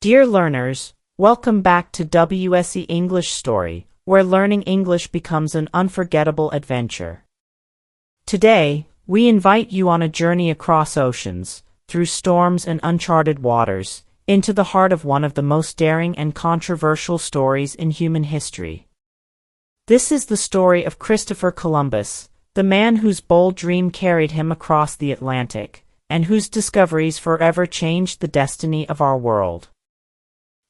Dear learners, welcome back to WSE English Story, where learning English becomes an unforgettable adventure. Today, we invite you on a journey across oceans, through storms and uncharted waters, into the heart of one of the most daring and controversial stories in human history. This is the story of Christopher Columbus, the man whose bold dream carried him across the Atlantic, and whose discoveries forever changed the destiny of our world.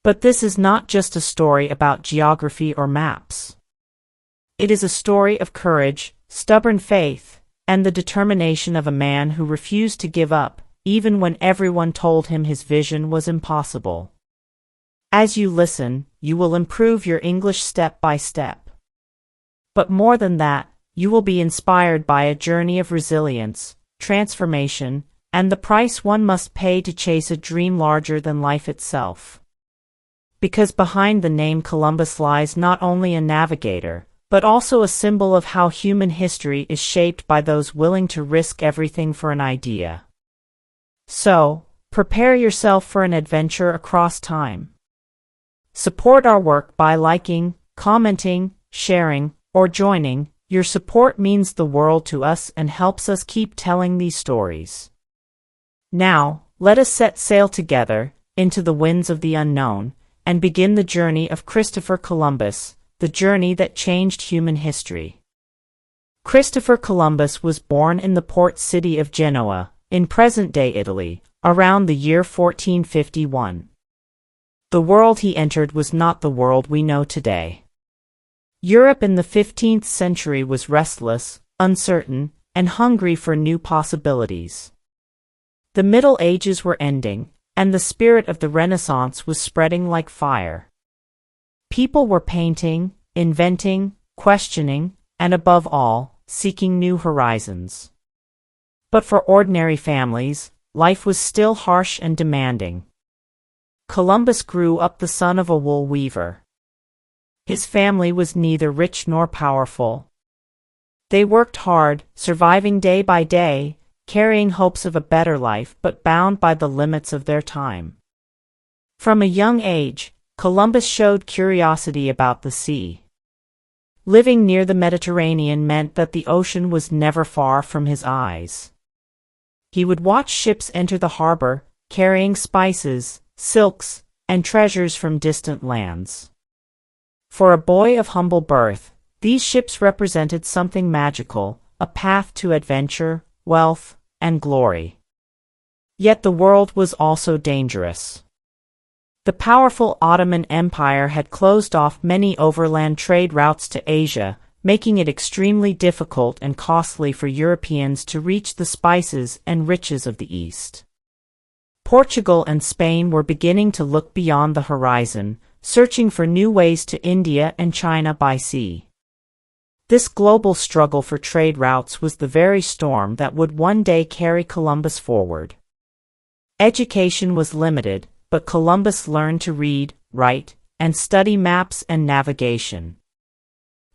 But this is not just a story about geography or maps. It is a story of courage, stubborn faith, and the determination of a man who refused to give up, even when everyone told him his vision was impossible. As you listen, you will improve your English step by step. But more than that, you will be inspired by a journey of resilience, transformation, and the price one must pay to chase a dream larger than life itself. Because behind the name Columbus lies not only a navigator, but also a symbol of how human history is shaped by those willing to risk everything for an idea. So, prepare yourself for an adventure across time. Support our work by liking, commenting, sharing, or joining. Your support means the world to us and helps us keep telling these stories. Now, let us set sail together, into the winds of the unknown, and begin the journey of Christopher Columbus, the journey that changed human history. Christopher Columbus was born in the port city of Genoa, in present-day Italy, around the year 1451. The world he entered was not the world we know today. Europe in the 15th century was restless, uncertain, and hungry for new possibilities. The Middle Ages were ending, and the spirit of the Renaissance was spreading like fire. People were painting, inventing, questioning, and above all, seeking new horizons. But for ordinary families, life was still harsh and demanding. Columbus grew up the son of a wool weaver. His family was neither rich nor powerful. They worked hard, surviving day by day, carrying hopes of a better life but bound by the limits of their time. From a young age, Columbus showed curiosity about the sea. Living near the Mediterranean meant that the ocean was never far from his eyes. He would watch ships enter the harbor, carrying spices, silks, and treasures from distant lands. For a boy of humble birth, these ships represented something magical, a path to adventure, wealth, and glory. Yet the world was also dangerous. The powerful Ottoman Empire had closed off many overland trade routes to Asia, making it extremely difficult and costly for Europeans to reach the spices and riches of the East. Portugal and Spain were beginning to look beyond the horizon, searching for new ways to India and China by sea. This global struggle for trade routes was the very storm that would one day carry Columbus forward. Education was limited, but Columbus learned to read, write, and study maps and navigation.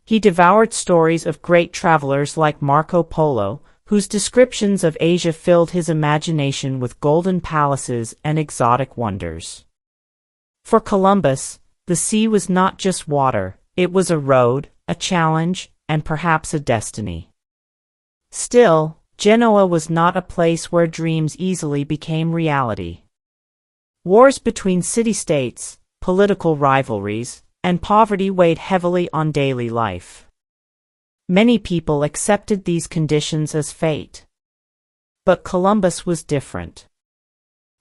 He devoured stories of great travelers like Marco Polo, whose descriptions of Asia filled his imagination with golden palaces and exotic wonders. For Columbus, the sea was not just water, it was a road, a challenge, and perhaps a destiny. Still, Genoa was not a place where dreams easily became reality. Wars between city-states, political rivalries, and poverty weighed heavily on daily life. Many people accepted these conditions as fate. But Columbus was different.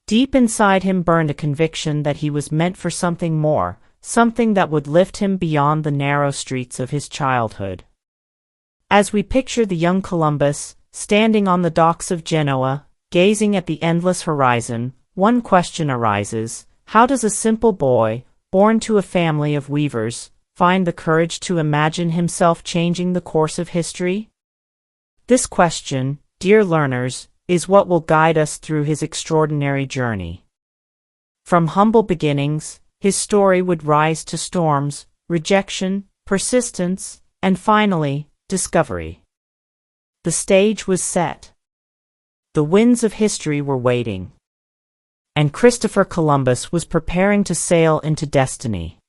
Deep inside him burned a conviction that he was meant for something more, something that would lift him beyond the narrow streets of his childhood. As we picture the young Columbus, standing on the docks of Genoa, gazing at the endless horizon, one question arises: how does a simple boy, born to a family of weavers, find the courage to imagine himself changing the course of history? This question, dear learners, is what will guide us through his extraordinary journey. From humble beginnings, his story would rise to storms, rejection, persistence, and finally, discovery. The stage was set. The winds of history were waiting. and Christopher Columbus was preparing to sail into destiny.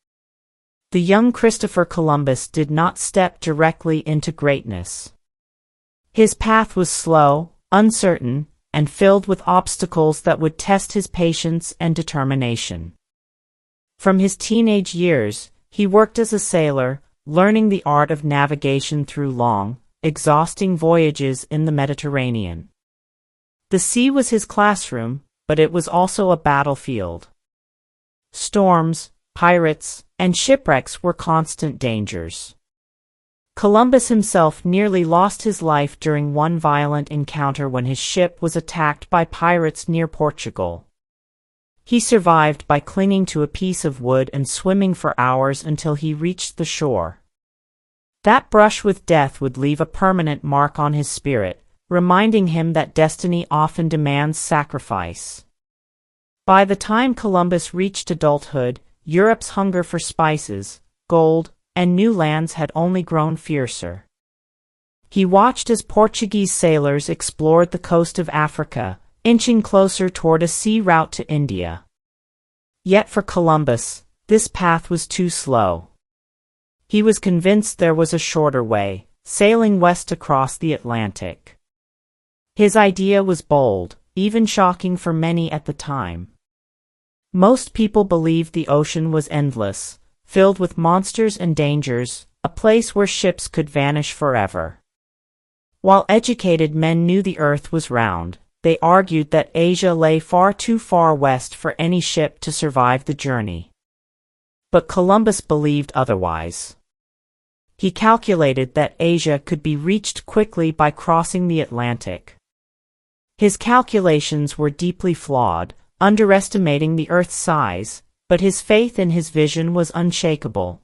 The young Christopher Columbus did not step directly into greatness. His path was slow, uncertain, and filled with obstacles that would test his patience and determination. From his teenage years, he worked as a sailor, learning the art of navigation through long, exhausting voyages in the Mediterranean. The sea was his classroom, but it was also a battlefield. Storms, pirates, and shipwrecks were constant dangers. Columbus himself nearly lost his life during one violent encounter when his ship was attacked by pirates near Portugal. He survived by clinging to a piece of wood and swimming for hours until he reached the shore. That brush with death would leave a permanent mark on his spirit, reminding him that destiny often demands sacrifice. By the time Columbus reached adulthood, Europe's hunger for spices, gold, and new lands had only grown fiercer. He watched as Portuguese sailors explored the coast of Africa, inching closer toward a sea route to India. Yet for Columbus, this path was too slow. He was convinced there was a shorter way, sailing west across the Atlantic. His idea was bold, even shocking for many at the time. Most people believed the ocean was endless, filled with monsters and dangers, a place where ships could vanish forever. While educated men knew the earth was round, they argued that Asia lay far too far west for any ship to survive the journey. But Columbus believed otherwise. He calculated that Asia could be reached quickly by crossing the Atlantic. His calculations were deeply flawed, underestimating the Earth's size, but his faith in his vision was unshakable.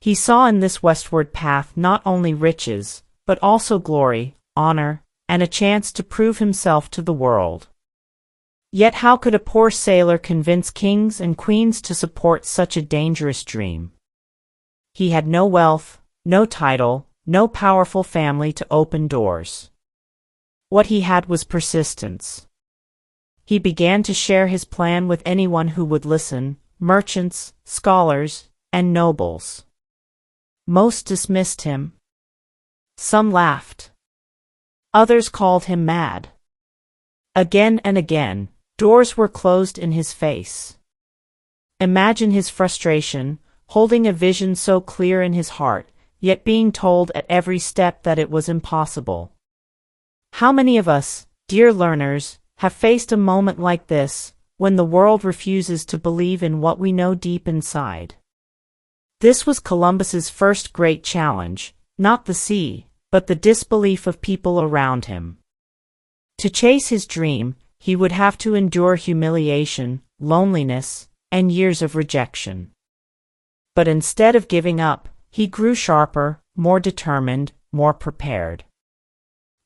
He saw in this westward path not only riches, but also glory, honor, and a chance to prove himself to the world. Yet how could a poor sailor convince kings and queens to support such a dangerous dream? He had no wealth, no title, no powerful family to open doors. What he had was persistence. He began to share his plan with anyone who would listen, merchants, scholars, and nobles. Most dismissed him. Some laughed. Others called him mad. Again and again, doors were closed in his face. Imagine his frustration, holding a vision so clear in his heart, yet being told at every step that it was impossible. How many of us, dear learners, have faced a moment like this, when the world refuses to believe in what we know deep inside? This was Columbus's first great challenge, not the sea, but the disbelief of people around him. To chase his dream, he would have to endure humiliation, loneliness, and years of rejection. But instead of giving up, he grew sharper, more determined, more prepared.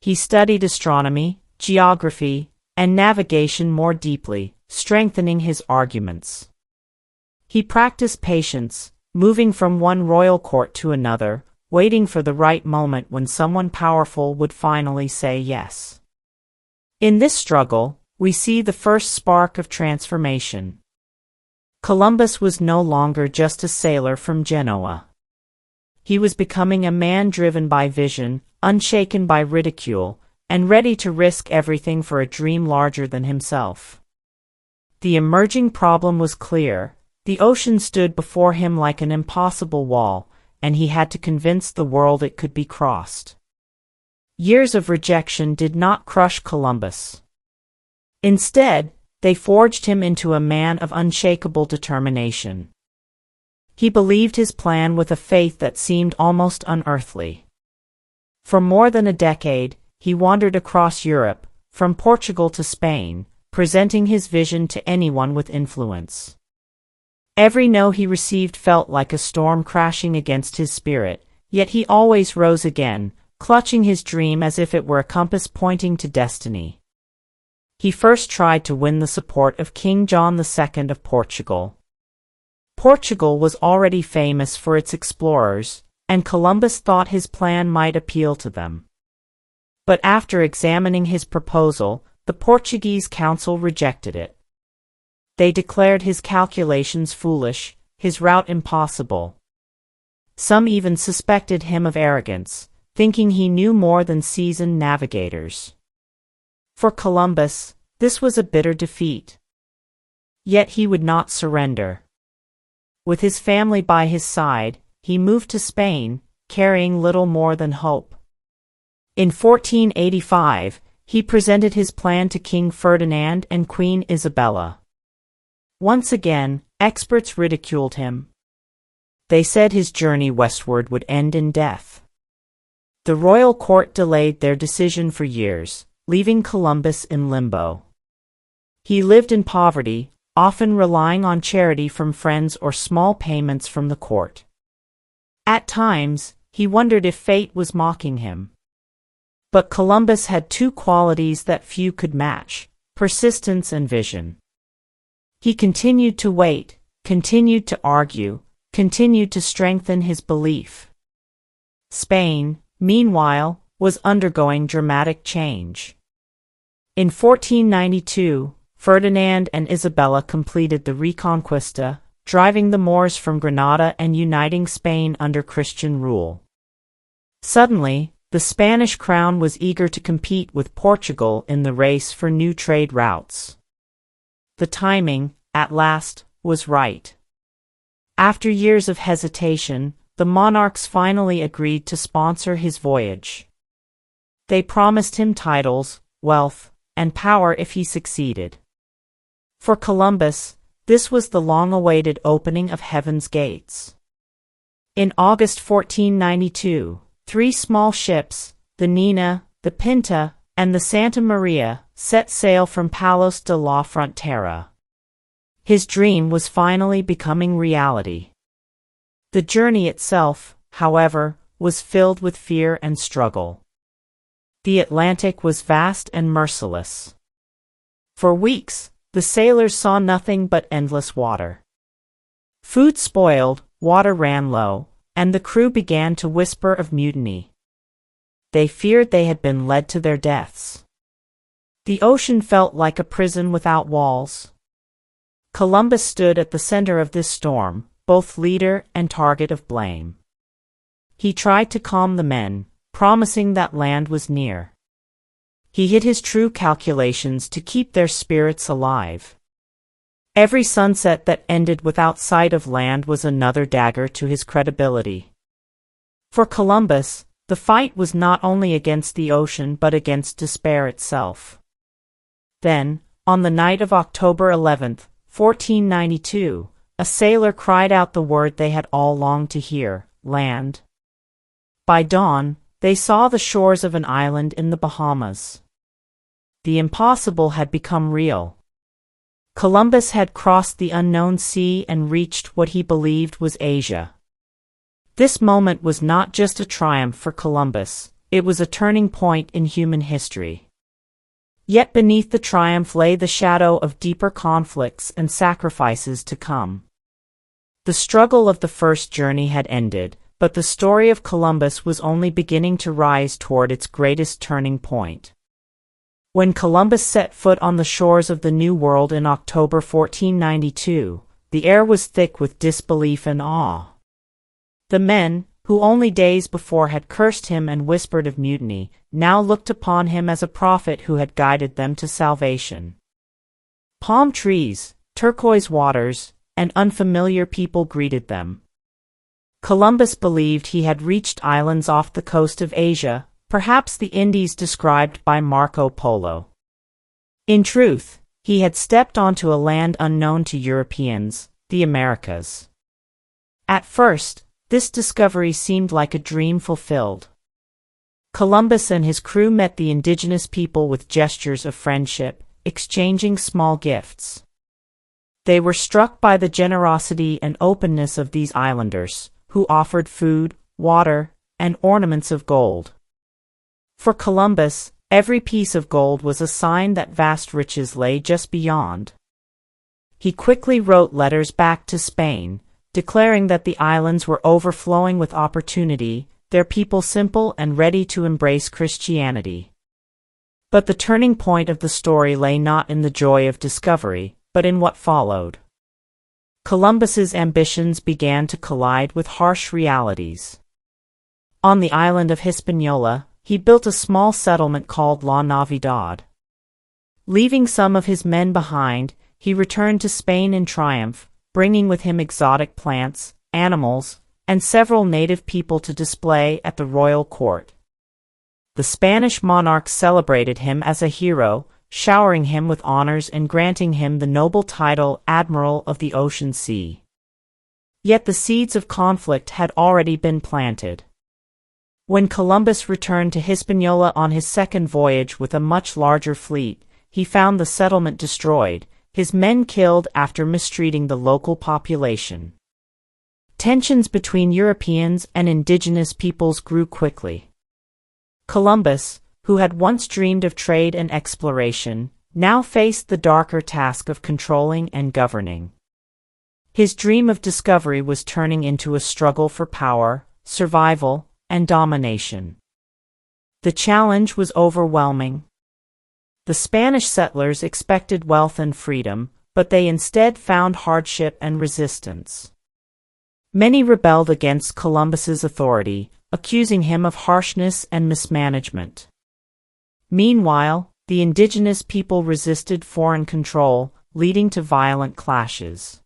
He studied astronomy, geography, and navigation more deeply, strengthening his arguments. He practiced patience, moving from one royal court to another, waiting for the right moment when someone powerful would finally say yes. In this struggle, we see the first spark of transformation. Columbus was no longer just a sailor from Genoa. He was becoming a man driven by vision, unshaken by ridicule, and ready to risk everything for a dream larger than himself. The emerging problem was clear. The ocean stood before him like an impossible wall, and he had to convince the world it could be crossed. Years of rejection did not crush Columbus. Instead, they forged him into a man of unshakable determination. He believed his plan with a faith that seemed almost unearthly. For more than a decade, he wandered across Europe, from Portugal to Spain, presenting his vision to anyone with influence. Every no he received felt like a storm crashing against his spirit, yet he always rose again, clutching his dream as if it were a compass pointing to destiny. He first tried to win the support of King John II of Portugal. Portugal was already famous for its explorers, and Columbus thought his plan might appeal to them. But after examining his proposal, the Portuguese council rejected it. They declared his calculations foolish, his route impossible. Some even suspected him of arrogance, thinking he knew more than seasoned navigators. For Columbus, this was a bitter defeat. Yet he would not surrender. With his family by his side, he moved to Spain, carrying little more than hope. In 1485, he presented his plan to King Ferdinand and Queen Isabella. Once again, experts ridiculed him. They said his journey westward would end in death. The royal court delayed their decision for years, leaving Columbus in limbo. He lived in poverty, often relying on charity from friends or small payments from the court. At times, he wondered if fate was mocking him. But Columbus had two qualities that few could match: persistence and vision. He continued to wait, continued to argue, continued to strengthen his belief. Spain, meanwhile, was undergoing dramatic change. In 1492, Ferdinand and Isabella completed the Reconquista, driving the Moors from Granada and uniting Spain under Christian rule. Suddenly, the Spanish crown was eager to compete with Portugal in the race for new trade routes. The timing, at last, was right. After years of hesitation, the monarchs finally agreed to sponsor his voyage. They promised him titles, wealth, and power if he succeeded. For Columbus, this was the long-awaited opening of heaven's gates. In August 1492, 3 small ships, the Nina, the Pinta, and the Santa Maria, set sail from Palos de la Frontera. His dream was finally becoming reality. The journey itself, however, was filled with fear and struggle. The Atlantic was vast and merciless. For weeks, the sailors saw nothing but endless water. Food spoiled, water ran low, and the crew began to whisper of mutiny. They feared they had been led to their deaths. The ocean felt like a prison without walls. Columbus stood at the center of this storm, both leader and target of blame. He tried to calm the men, promising that land was near. He hid his true calculations to keep their spirits alive. Every sunset that ended without sight of land was another dagger to his credibility. For Columbus, the fight was not only against the ocean but against despair itself. Then, on the night of October 11, 1492, a sailor cried out the word they had all longed to hear: land. By dawn, they saw the shores of an island in the Bahamas. The impossible had become real. Columbus had crossed the unknown sea and reached what he believed was Asia. This moment was not just a triumph for Columbus, it was a turning point in human history. Yet beneath the triumph lay the shadow of deeper conflicts and sacrifices to come. The struggle of the first journey had ended, but the story of Columbus was only beginning to rise toward its greatest turning point. When Columbus set foot on the shores of the New World in October 1492, the air was thick with disbelief and awe. The men, who only days before had cursed him and whispered of mutiny, now looked upon him as a prophet who had guided them to salvation. Palm trees, turquoise waters, and unfamiliar people greeted them. Columbus believed he had reached islands off the coast of Asia, perhaps the Indies described by Marco Polo. In truth, he had stepped onto a land unknown to Europeans, the Americas. At first, this discovery seemed like a dream fulfilled. Columbus and his crew met the indigenous people with gestures of friendship, exchanging small gifts. They were struck by the generosity and openness of these islanders, who offered food, water, and ornaments of gold. For Columbus, every piece of gold was a sign that vast riches lay just beyond. He quickly wrote letters back to Spain, declaring that the islands were overflowing with opportunity, their people simple and ready to embrace Christianity. But the turning point of the story lay not in the joy of discovery, but in what followed. Columbus's ambitions began to collide with harsh realities. On the island of Hispaniola, he built a small settlement called La Navidad. Leaving some of his men behind, he returned to Spain in triumph, bringing with him exotic plants, animals, and several native people to display at the royal court. The Spanish monarch celebrated him as a hero, showering him with honors and granting him the noble title Admiral of the Ocean Sea. Yet the seeds of conflict had already been planted. When Columbus returned to Hispaniola on his second voyage with a much larger fleet, he found the settlement destroyed, his men killed after mistreating the local population. Tensions between Europeans and indigenous peoples grew quickly. Columbus, who had once dreamed of trade and exploration, now faced the darker task of controlling and governing. His dream of discovery was turning into a struggle for power, survival, and domination. The challenge was overwhelming. The Spanish settlers expected wealth and freedom, but they instead found hardship and resistance. Many rebelled against Columbus's authority, accusing him of harshness and mismanagement. Meanwhile, the indigenous people resisted foreign control, leading to violent clashes.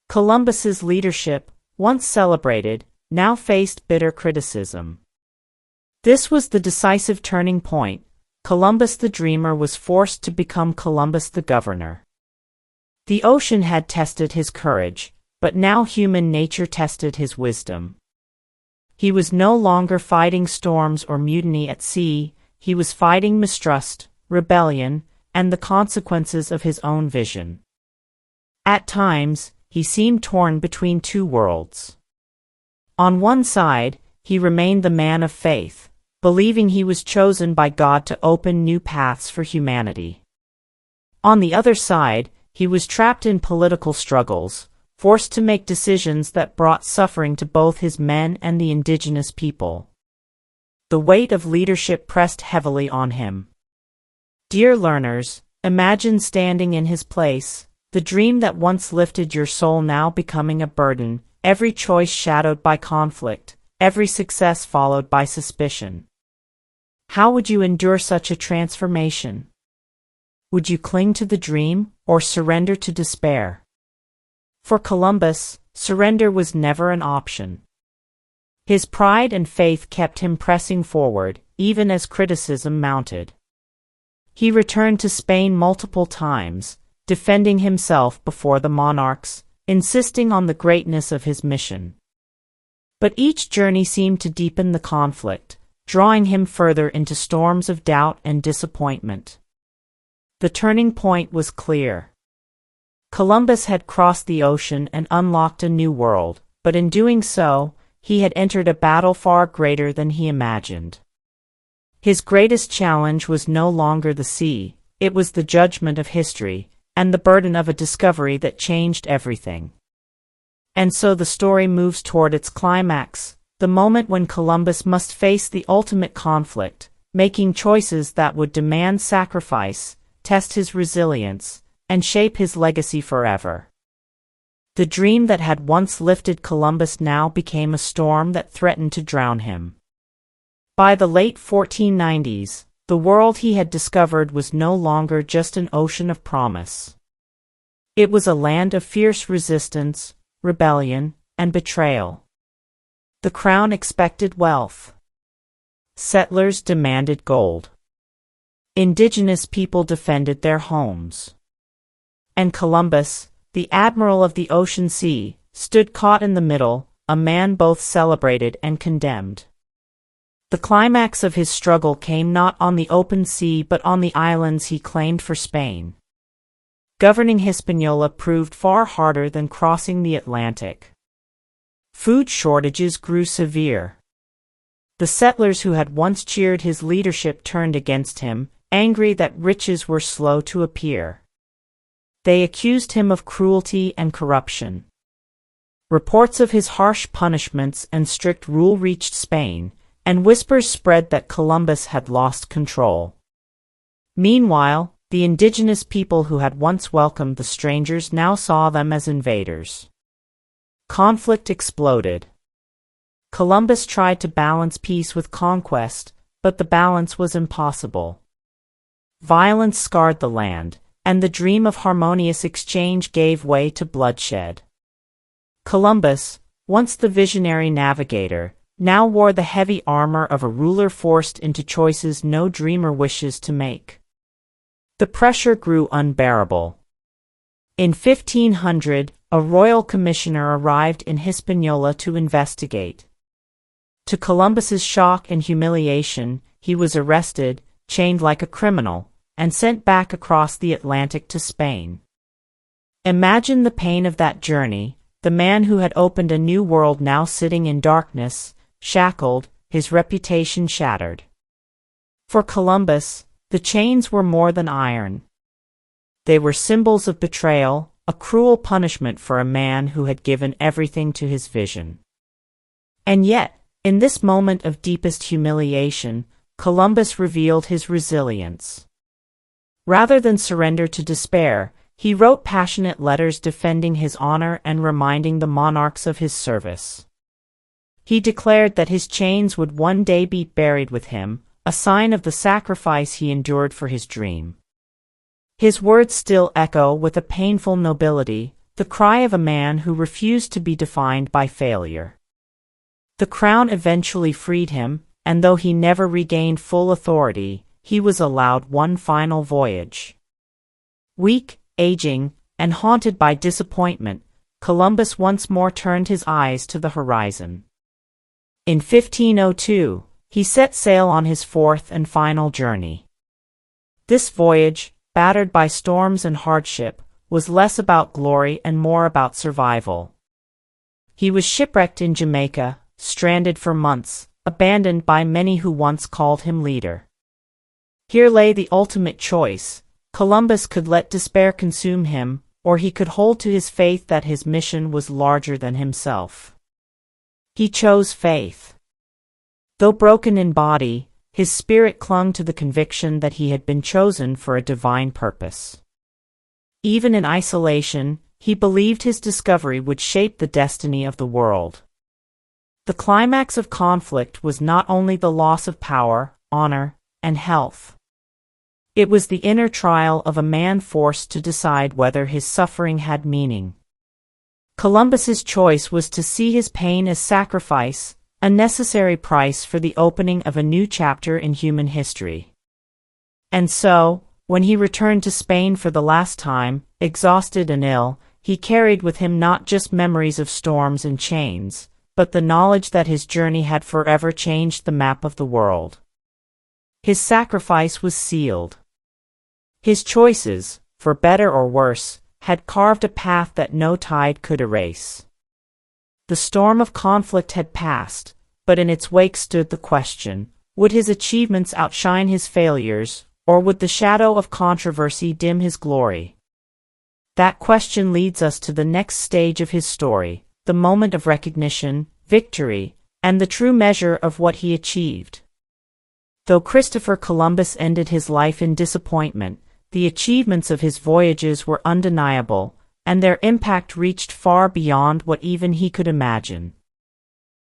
Columbus's leadership, once celebrated, now faced bitter criticism. This was the decisive turning point. Columbus the dreamer was forced to become Columbus the governor. The ocean had tested his courage, but now human nature tested his wisdom. He was no longer fighting storms or mutiny at sea, he was fighting mistrust, rebellion, and the consequences of his own vision. At times, he seemed torn between two worlds. On one side, he remained the man of faith, believing he was chosen by God to open new paths for humanity. On the other side, he was trapped in political struggles, forced to make decisions that brought suffering to both his men and the indigenous people. The weight of leadership pressed heavily on him. Dear learners, imagine standing in his place, the dream that once lifted your soul now becoming a burden, every choice shadowed by conflict, every success followed by suspicion. How would you endure such a transformation? Would you cling to the dream, or surrender to despair? For Columbus, surrender was never an option. His pride and faith kept him pressing forward, even as criticism mounted. He returned to Spain multiple times, defending himself before the monarchs, insisting on the greatness of his mission. But each journey seemed to deepen the conflict, drawing him further into storms of doubt and disappointment. The turning point was clear. Columbus had crossed the ocean and unlocked a new world, but in doing so, he had entered a battle far greater than he imagined. His greatest challenge was no longer the sea, it was the judgment of history, and the burden of a discovery that changed everything. And so the story moves toward its climax, the moment when Columbus must face the ultimate conflict, making choices that would demand sacrifice, test his resilience, and shape his legacy forever. The dream that had once lifted Columbus now became a storm that threatened to drown him. By the late 1490s, the world he had discovered was no longer just an ocean of promise. It was a land of fierce resistance, rebellion, and betrayal. The crown expected wealth. Settlers demanded gold. Indigenous people defended their homes. And Columbus, the Admiral of the Ocean Sea, stood caught in the middle, a man both celebrated and condemned. The climax of his struggle came not on the open sea but on the islands he claimed for Spain. Governing Hispaniola proved far harder than crossing the Atlantic. Food shortages grew severe. The settlers who had once cheered his leadership turned against him, angry that riches were slow to appear. They accused him of cruelty and corruption. Reports of his harsh punishments and strict rule reached Spain, and whispers spread that Columbus had lost control. Meanwhile, the indigenous people who had once welcomed the strangers now saw them as invaders. Conflict exploded. Columbus tried to balance peace with conquest, but the balance was impossible. Violence scarred the land, and the dream of harmonious exchange gave way to bloodshed. Columbus, once the visionary navigator, now wore the heavy armor of a ruler forced into choices no dreamer wishes to make. The pressure grew unbearable. In 1500, a royal commissioner arrived in Hispaniola to investigate. To Columbus's shock and humiliation, he was arrested, chained like a criminal, and sent back across the Atlantic to Spain. Imagine the pain of that journey, the man who had opened a new world now sitting in darkness, shackled, his reputation shattered. For Columbus, the chains were more than iron. They were symbols of betrayal, a cruel punishment for a man who had given everything to his vision. And yet, in this moment of deepest humiliation, Columbus revealed his resilience. Rather than surrender to despair, he wrote passionate letters defending his honor and reminding the monarchs of his service. He declared that his chains would one day be buried with him, a sign of the sacrifice he endured for his dream. His words still echo with a painful nobility, the cry of a man who refused to be defined by failure. The crown eventually freed him, and though he never regained full authority, he was allowed one final voyage. Weak, aging, and haunted by disappointment, Columbus once more turned his eyes to the horizon. In 1502, he set sail on his fourth and final journey. This voyage, battered by storms and hardship, was less about glory and more about survival. He was shipwrecked in Jamaica, stranded for months, abandoned by many who once called him leader. Here lay the ultimate choice. Columbus could let despair consume him, or he could hold to his faith that his mission was larger than himself. He chose faith. Though broken in body, his spirit clung to the conviction that he had been chosen for a divine purpose. Even in isolation, he believed his discovery would shape the destiny of the world. The climax of conflict was not only the loss of power, honor, and health. It was the inner trial of a man forced to decide whether his suffering had meaning. Columbus's choice was to see his pain as sacrifice, a necessary price for the opening of a new chapter in human history. And so, when he returned to Spain for the last time, exhausted and ill, he carried with him not just memories of storms and chains, but the knowledge that his journey had forever changed the map of the world. His sacrifice was sealed. His choices, for better or worse, had carved a path that no tide could erase. The storm of conflict had passed, but in its wake stood the question, would his achievements outshine his failures, or would the shadow of controversy dim his glory? That question leads us to the next stage of his story, the moment of recognition, victory, and the true measure of what he achieved. Though Christopher Columbus ended his life in disappointment, the achievements of his voyages were undeniable, and their impact reached far beyond what even he could imagine.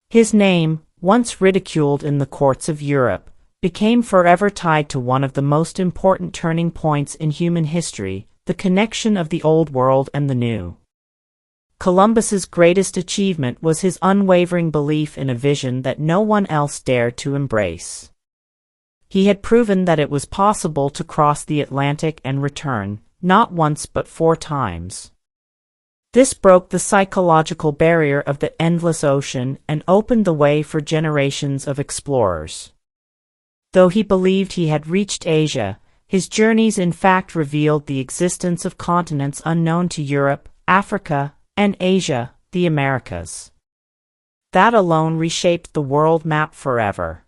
His name, once ridiculed in the courts of Europe, became forever tied to one of the most important turning points in human history, the connection of the Old World and the New. Columbus's greatest achievement was his unwavering belief in a vision that no one else dared to embrace. He had proven that it was possible to cross the Atlantic and return, not once but 4 times. This broke the psychological barrier of the endless ocean and opened the way for generations of explorers. Though he believed he had reached Asia, his journeys in fact revealed the existence of continents unknown to Europe, Africa, and Asia, the Americas. That alone reshaped the world map forever.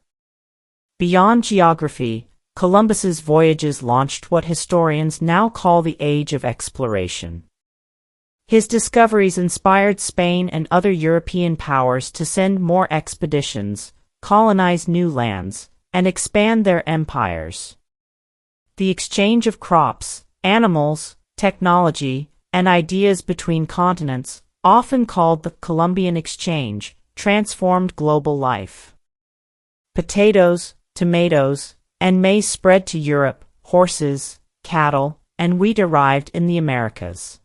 Beyond geography, Columbus's voyages launched what historians now call the Age of Exploration. His discoveries inspired Spain and other European powers to send more expeditions, colonize new lands, and expand their empires. the exchange of crops, animals, technology, and ideas between continents, often called the Columbian Exchange, transformed global life. Potatoes, tomatoes, and maize spread to Europe, horses, cattle, and wheat arrived in the Americas.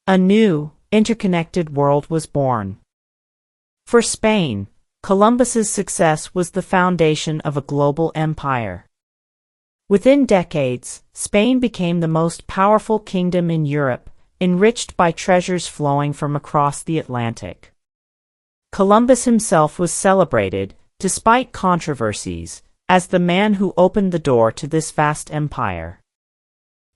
A new, interconnected world was born. For Spain, Columbus's success was the foundation of a global empire. Within decades, Spain became the most powerful kingdom in Europe, enriched by treasures flowing from across the Atlantic. Columbus himself was celebrated, despite controversies, as the man who opened the door to this vast empire.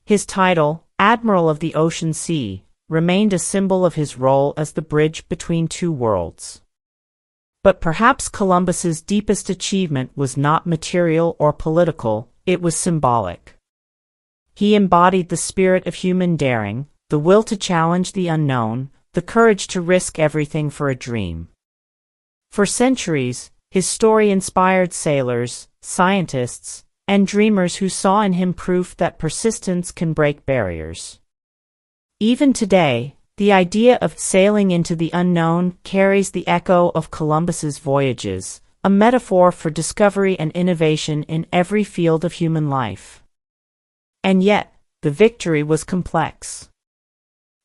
His title, Admiral of the Ocean Sea, remained a symbol of his role as the bridge between two worlds. But perhaps Columbus's deepest achievement was not material or political, it was symbolic. He embodied the spirit of human daring, the will to challenge the unknown, the courage to risk everything for a dream. For centuries, his story inspired sailors, scientists, and dreamers who saw in him proof that persistence can break barriers. Even today, the idea of sailing into the unknown carries the echo of Columbus's voyages, a metaphor for discovery and innovation in every field of human life. And yet, the victory was complex.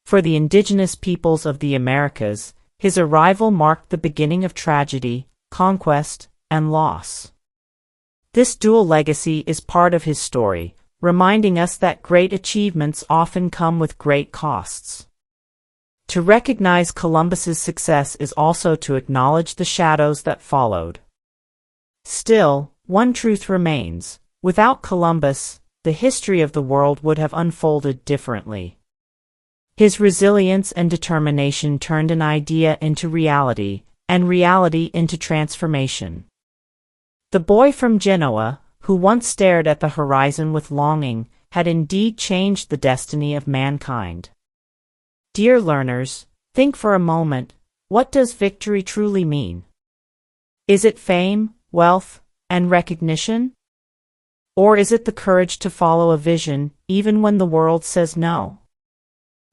For the indigenous peoples of the Americas, his arrival marked the beginning of tragedy, conquest, and loss. This dual legacy is part of his story, reminding us that great achievements often come with great costs. To recognize Columbus's success is also to acknowledge the shadows that followed. Still, one truth remains: without Columbus, the history of the world would have unfolded differently. His resilience and determination turned an idea into reality, and reality into transformation. The boy from Genoa, who once stared at the horizon with longing, had indeed changed the destiny of mankind. Dear learners, think for a moment, what does victory truly mean? Is it fame, wealth, and recognition? Or is it the courage to follow a vision, even when the world says no?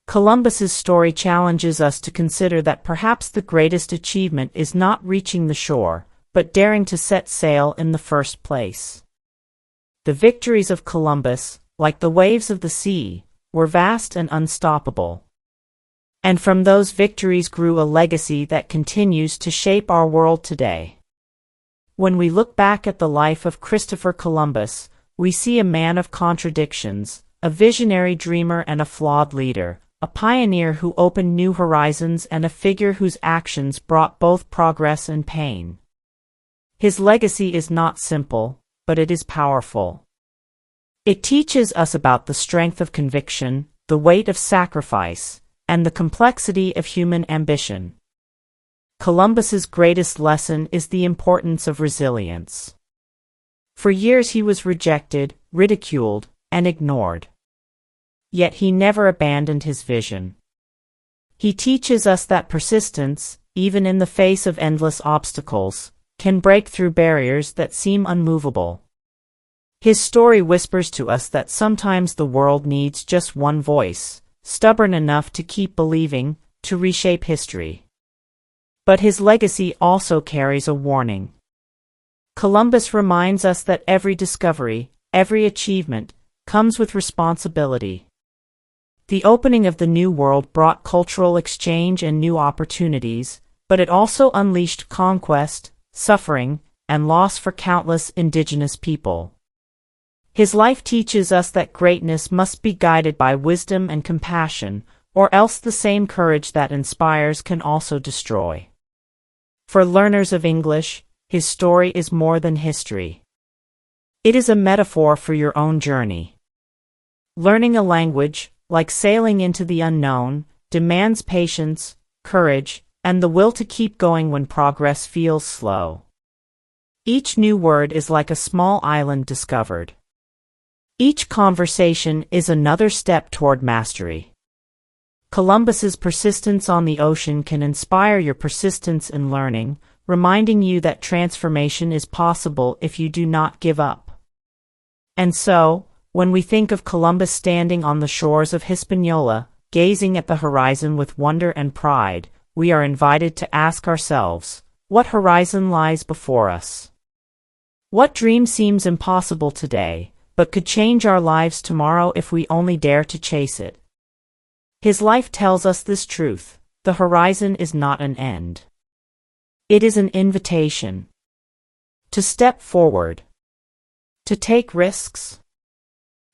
Columbus's story challenges us to consider that perhaps the greatest achievement is not reaching the shore, but daring to set sail in the first place. The victories of Columbus, like the waves of the sea, were vast and unstoppable. And from those victories grew a legacy that continues to shape our world today. When we look back at the life of Christopher Columbus, we see a man of contradictions, a visionary dreamer and a flawed leader, a pioneer who opened new horizons and a figure whose actions brought both progress and pain. His legacy is not simple, but it is powerful. It teaches us about the strength of conviction, the weight of sacrifice, and the complexity of human ambition. Columbus's greatest lesson is the importance of resilience. For years he was rejected, ridiculed, and ignored. Yet he never abandoned his vision. He teaches us that persistence, even in the face of endless obstacles, can break through barriers that seem unmovable. His story whispers to us that sometimes the world needs just one voice, stubborn enough to keep believing, to reshape history. But his legacy also carries a warning. Columbus reminds us that every discovery, every achievement, comes with responsibility. The opening of the New World brought cultural exchange and new opportunities, but it also unleashed conquest, suffering, and loss for countless indigenous people. His life teaches us that greatness must be guided by wisdom and compassion, or else the same courage that inspires can also destroy. For learners of English, his story is more than history. It is a metaphor for your own journey. Learning a language, like sailing into the unknown, demands patience, courage, and the will to keep going when progress feels slow. Each new word is like a small island discovered. Each conversation is another step toward mastery. Columbus's persistence on the ocean can inspire your persistence in learning, reminding you that transformation is possible if you do not give up. And so, When we think of Columbus standing on the shores of Hispaniola, gazing at the horizon with wonder and pride, we are invited to ask ourselves, what horizon lies before us? What dream seems impossible today, but could change our lives tomorrow if we only dare to chase it? His life tells us this truth: the horizon is not an end. It is an invitation to step forward, to take risks,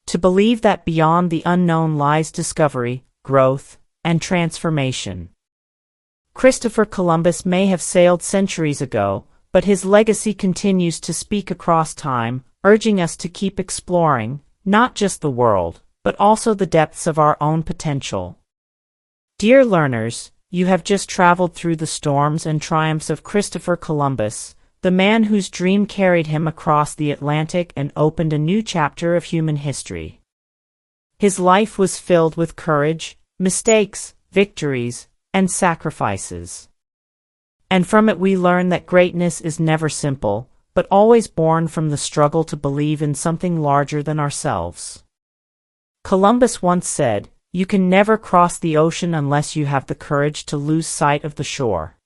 to believe that beyond the unknown lies discovery, growth, and transformation. Christopher Columbus may have sailed centuries ago, but his legacy continues to speak across time, urging us to keep exploring, not just the world, but also the depths of our own potential. Dear learners, you have just traveled through the storms and triumphs of Christopher Columbus, the man whose dream carried him across the Atlantic and opened a new chapter of human history. His life was filled with courage, mistakes, victories, and sacrifices. And from it we learn that greatness is never simple, but always born from the struggle to believe in something larger than ourselves. Columbus once said, "You can never cross the ocean unless you have the courage to lose sight of the shore."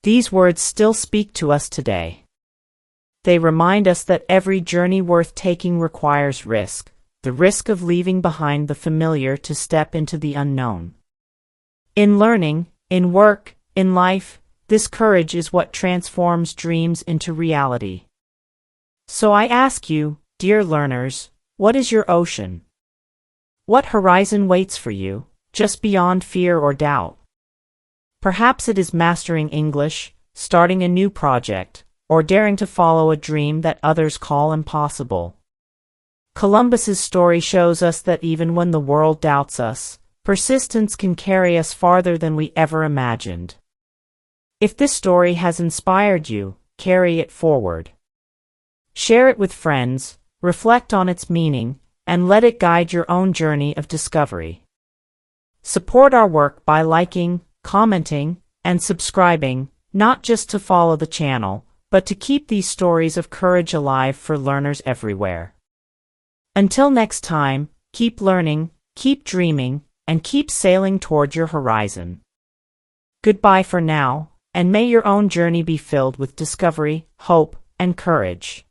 These words still speak to us today. They remind us that every journey worth taking requires risk, the risk of leaving behind the familiar to step into the unknown. In learning, in work, in life, this courage is what transforms dreams into reality. So I ask you, dear learners, what is your ocean? What horizon waits for you, just beyond fear or doubt? Perhaps it is mastering English, starting a new project, or daring to follow a dream that others call impossible. Columbus's story shows us that even when the world doubts us, persistence can carry us farther than we ever imagined. If this story has inspired you, carry it forward. Share it with friends, reflect on its meaning, and let it guide your own journey of discovery. Support our work by liking, commenting, and subscribing, not just to follow the channel, but to keep these stories of courage alive for learners everywhere. Until next time, keep learning, keep dreaming, and keep sailing toward your horizon. Goodbye for now, and may your own journey be filled with discovery, hope, and courage.